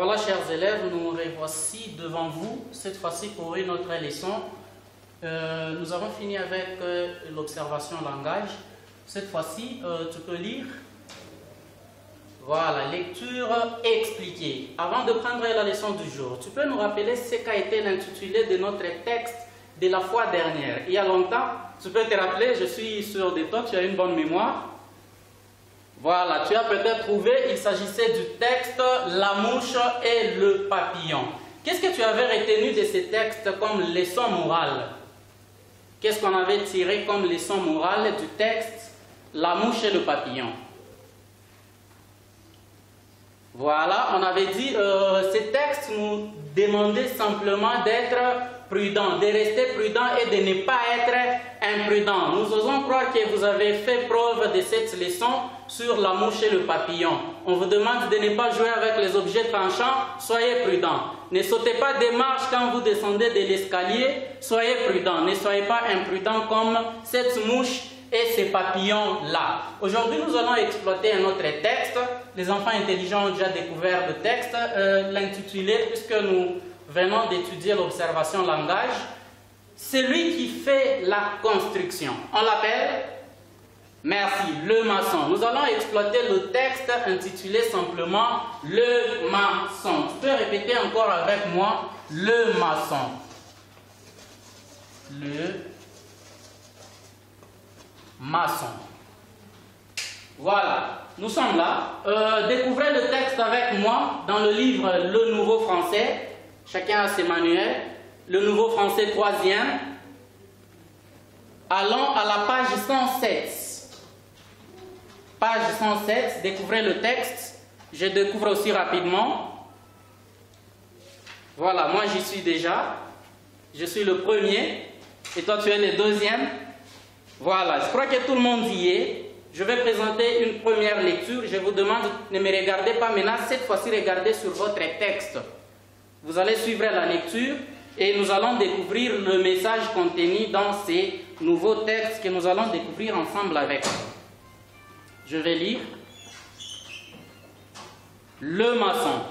Voilà, chers élèves, nous revoici devant vous, cette fois-ci pour une autre leçon. Nous avons fini avec l'observation langage. Cette fois-ci, tu peux lire. Voilà, lecture expliquée. Avant de prendre la leçon du jour, tu peux nous rappeler ce qu'a été l'intitulé de notre texte de la fois dernière. Il y a longtemps, tu peux te rappeler, je suis sûr de toi, tu as une bonne mémoire. Voilà, tu as peut-être trouvé, il s'agissait du texte La mouche et le papillon. Qu'est-ce que tu avais retenu de ce texte comme leçon morale? Qu'est-ce qu'on avait tiré comme leçon morale du texte La mouche et le papillon? Voilà, on avait dit, ce texte nous demandait simplement d'être prudent, de rester prudent et de ne pas être imprudent. Nous osons croire que vous avez fait preuve de cette leçon sur la mouche et le papillon. On vous demande de ne pas jouer avec les objets tranchants, soyez prudent. Ne sautez pas des marches quand vous descendez de l'escalier, soyez prudent. Ne soyez pas imprudent comme cette mouche et ces papillons-là. Aujourd'hui, nous allons exploiter un autre texte. Les enfants intelligents ont déjà découvert le texte, l'intitulé, puisque nous venons d'étudier l'observation langage. Celui qui fait la construction. On l'appelle? Merci, le maçon. Nous allons exploiter le texte intitulé simplement Le maçon. Tu peux répéter encore avec moi, le maçon. Le maçon. Voilà, nous sommes là. Découvrez le texte avec moi dans le livre Le Nouveau Français. Chacun a ses manuels. Le Nouveau Français 3e. Allons à la page 107. Page 107, découvrez le texte. Je découvre aussi rapidement. Voilà, moi j'y suis déjà. Je suis le premier. Et toi tu es le deuxième. Voilà, je crois que tout le monde y est. Je vais présenter une première lecture. Je vous demande, ne me regardez pas maintenant. Cette fois-ci, regardez sur votre texte. Vous allez suivre la lecture et nous allons découvrir le message contenu dans ces nouveaux textes que nous allons découvrir ensemble avec vous. Je vais lire. Le maçon.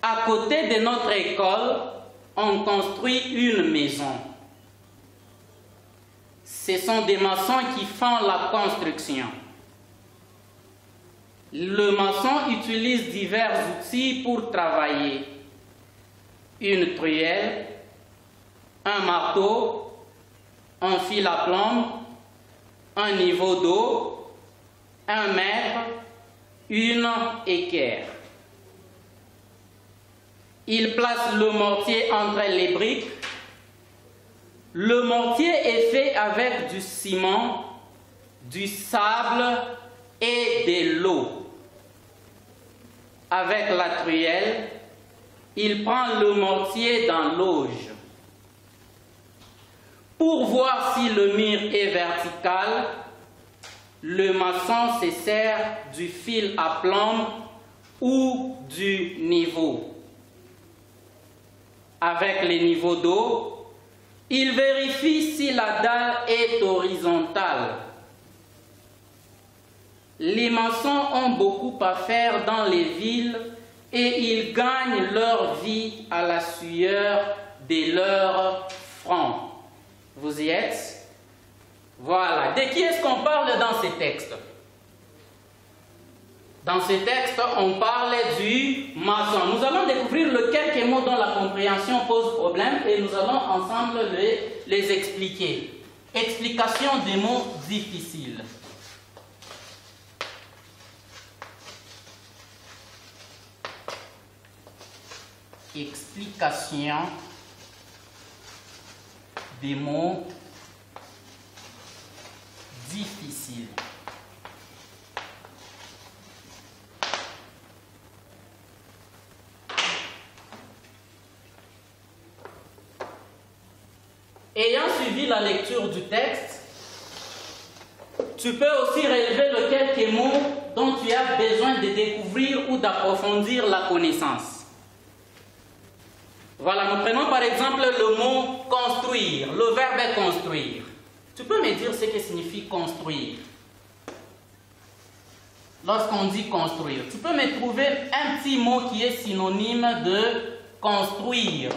À côté de notre école, on construit une maison. Ce sont des maçons qui font la construction. Le maçon utilise divers outils pour travailler. Une truelle, un marteau, un fil à plomb, un niveau d'eau, un mètre, une équerre. Il place le mortier entre les briques. Le mortier est fait avec du ciment, du sable et de l'eau. Avec la truelle, il prend le mortier dans l'auge. Pour voir si le mur est vertical, le maçon se sert du fil à plomb ou du niveau. Avec le niveau d'eau, il vérifie si la dalle est horizontale. Les maçons ont beaucoup à faire dans les villes et ils gagnent leur vie à la sueur de leur front. Vous y êtes? Voilà. De qui est-ce qu'on parle dans ces textes? Dans ces textes, on parle du maçon. Nous allons découvrir quelques mots dont la compréhension pose problème et nous allons ensemble les expliquer. Explication des mots difficiles. Explication des mots difficiles. Ayant suivi la lecture du texte, tu peux aussi relever quelques mots dont tu as besoin de découvrir ou d'approfondir la connaissance. Voilà, nous prenons par exemple le mot construire, le verbe construire. Tu peux me dire ce que signifie construire? lorsqu'on dit construire. Tu peux me trouver un petit mot qui est synonyme de construire.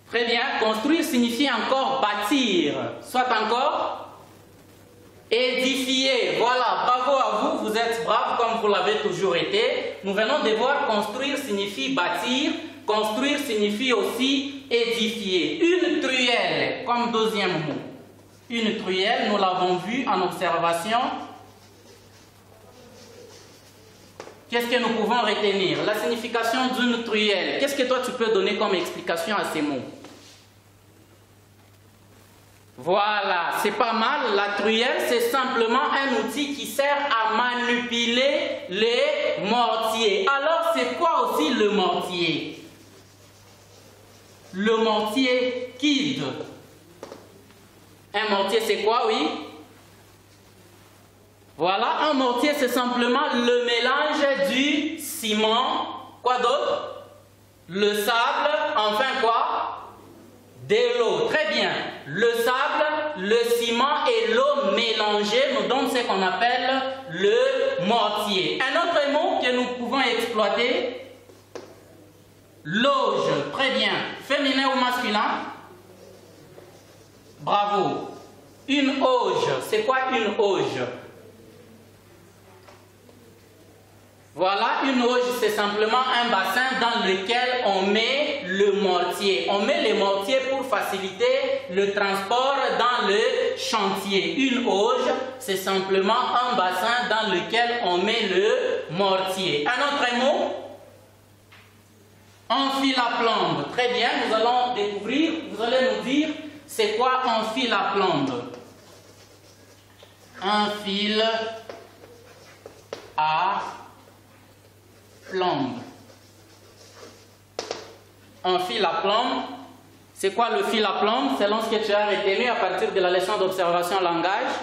Très bien, construire signifie encore bâtir, soit encore édifier. Voilà, bravo à vous, vous êtes braves comme vous l'avez toujours été. Nous venons de voir construire signifie bâtir, construire signifie aussi édifier. Une truelle, comme deuxième mot. Une truelle, nous l'avons vu en observation. Qu'est-ce que nous pouvons retenir? La signification d'une truelle. Qu'est-ce que toi tu peux donner comme explication à ces mots? Voilà, c'est pas mal. La truelle, c'est simplement un outil qui sert à manipuler les mortiers. Alors, c'est quoi aussi le mortier? Le mortier guide. Un mortier, c'est quoi, oui? Voilà, un mortier, c'est simplement le mélange du ciment. Quoi d'autre? Le sable, enfin quoi? De l'eau. Très bien. Le sable, le ciment et l'eau mélangée nous donnent ce qu'on appelle le mortier. Un autre mot que nous pouvons exploiter, l'auge. Très bien. Féminin ou masculin? Bravo. Une auge. C'est quoi une auge? Voilà, une auge, c'est simplement un bassin dans lequel on met le mortier. On met le mortier pour faciliter le transport dans le chantier. Une auge, c'est simplement un bassin dans lequel on met le mortier. Un autre mot? Un fil à plomb. Très bien, nous allons découvrir, vous allez nous dire, c'est quoi un fil à plomb? Un fil à plomb. Un fil à plomb. C'est quoi le fil à plomb? Selon ce que tu as retenu à partir de la leçon d'observation langage.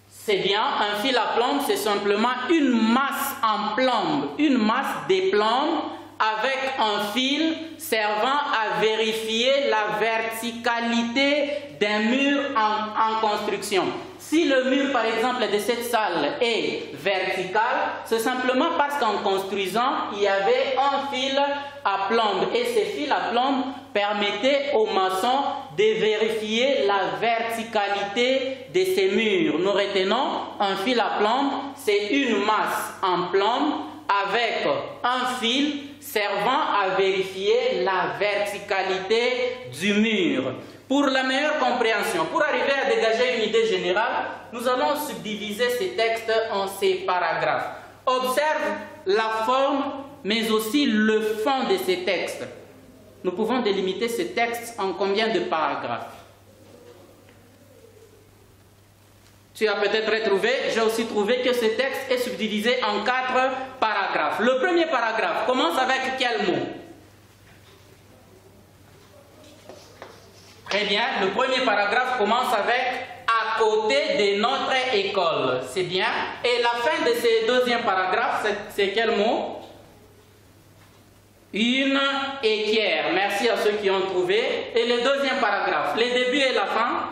C'est bien, un fil à plomb, c'est simplement une masse en plomb, une masse de plomb avec un fil servant à vérifier la verticalité d'un mur en construction. Si le mur, par exemple, de cette salle est vertical, c'est simplement parce qu'en construisant, il y avait un fil à plomb. Et ce fil à plomb permettait aux maçons de vérifier la verticalité de ces murs. Nous retenons, un fil à plomb, c'est une masse en plomb avec un fil servant à vérifier la verticalité du mur. Pour la meilleure compréhension, pour arriver à dégager une idée générale, nous allons subdiviser ces textes en ces paragraphes. Observe la forme, mais aussi le fond de ces textes. Nous pouvons délimiter ces textes en combien de paragraphes? Tu as peut-être retrouvé, j'ai aussi trouvé que ce texte est subdivisé en 4 paragraphes. Le premier paragraphe commence avec quel mot? Très bien, le premier paragraphe commence avec « à côté de notre école ». C'est bien. Et la fin de ce deuxième paragraphe, c'est quel mot? Une équerre. Merci à ceux qui ont trouvé. Et le deuxième paragraphe, le début et la fin?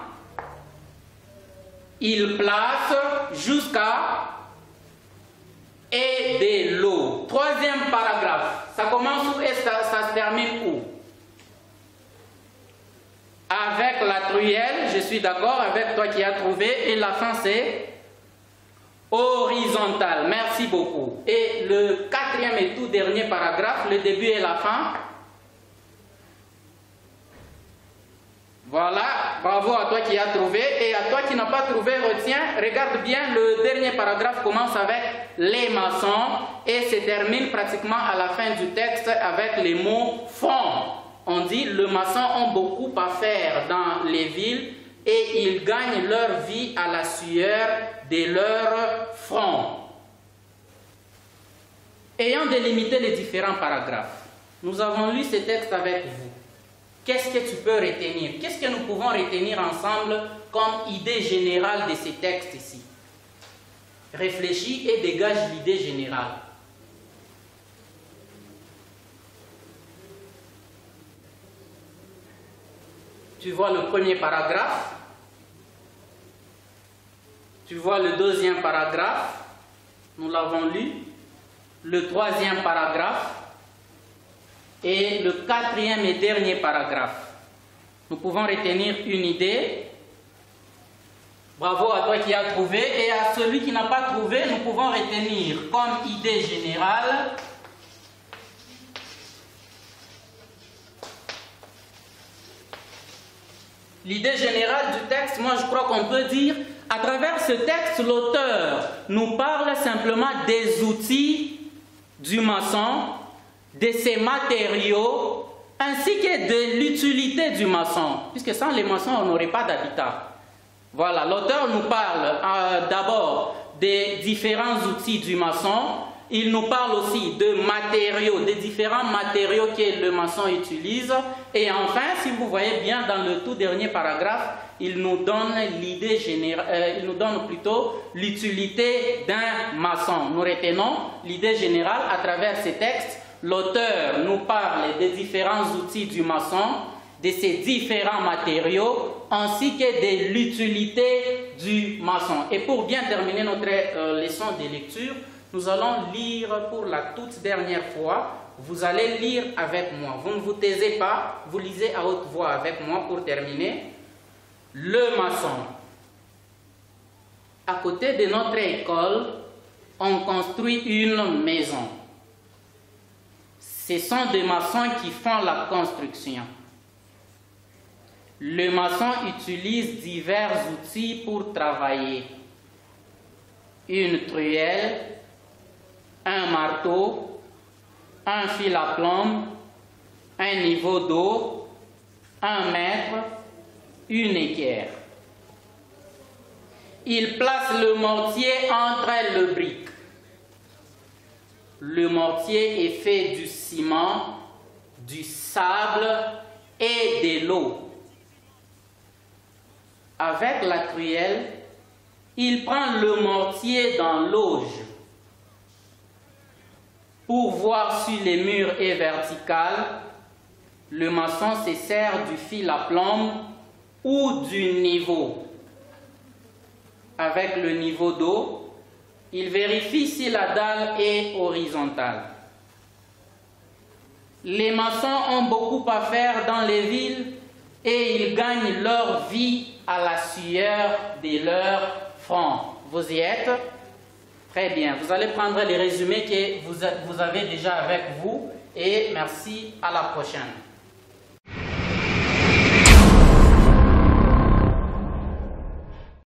Il place jusqu'à et de l'eau. Troisième paragraphe, ça commence où et ça se termine où? Avec la truelle, je suis d'accord avec toi qui as trouvé, et la fin c'est horizontal. Merci beaucoup. Et le quatrième et tout dernier paragraphe, le début et la fin. Voilà, bravo à toi qui as trouvé. Et à toi qui n'as pas trouvé, retiens, regarde bien, le dernier paragraphe commence avec les maçons et se termine pratiquement à la fin du texte avec les mots font. On dit, les maçons ont beaucoup à faire dans les villes et ils gagnent leur vie à la sueur de leur front. Ayant délimité les différents paragraphes, nous avons lu ces textes avec vous. Qu'est-ce que tu peux retenir? Qu'est-ce que nous pouvons retenir ensemble comme idée générale de ces textes ici? Réfléchis et dégage l'idée générale. Tu vois le premier paragraphe. Tu vois le deuxième paragraphe, nous l'avons lu, le troisième paragraphe et le quatrième et dernier paragraphe. Nous pouvons retenir une idée. Bravo à toi qui as trouvé, et à celui qui n'a pas trouvé, nous pouvons retenir comme idée générale l'idée générale du texte. Moi je crois qu'on peut dire, à travers ce texte, l'auteur nous parle simplement des outils du maçon, de ses matériaux, ainsi que de l'utilité du maçon, puisque sans les maçons, on n'aurait pas d'habitat. Voilà, l'auteur nous parle d'abord des différents outils du maçon. Il nous parle aussi de matériaux, des différents matériaux que le maçon utilise. Et enfin, si vous voyez bien dans le tout dernier paragraphe, il nous donne l'idée générale, il nous donne plutôt l'utilité d'un maçon. Nous retenons l'idée générale à travers ces textes. L'auteur nous parle des différents outils du maçon, de ses différents matériaux, ainsi que de l'utilité du maçon. Et pour bien terminer notre leçon de lecture, nous allons lire pour la toute dernière fois. Vous allez lire avec moi. Vous ne vous taisez pas, vous lisez à haute voix avec moi pour terminer. Le maçon. À côté de notre école, on construit une maison. Ce sont des maçons qui font la construction. Le maçon utilise divers outils pour travailler. Une truelle, un marteau, un fil à plomb, un niveau d'eau, un mètre, une équerre. Il place le mortier entre le brique. Le mortier est fait du ciment, du sable et de l'eau. Avec la truelle, il prend le mortier dans l'auge. Pour voir si le mur est vertical, le maçon se sert du fil à plomb ou du niveau. Avec le niveau d'eau, il vérifie si la dalle est horizontale. Les maçons ont beaucoup à faire dans les villes et ils gagnent leur vie à la sueur de leur front. Vous y êtes? Très bien. Vous allez prendre les résumés que vous avez déjà avec vous et merci, à la prochaine.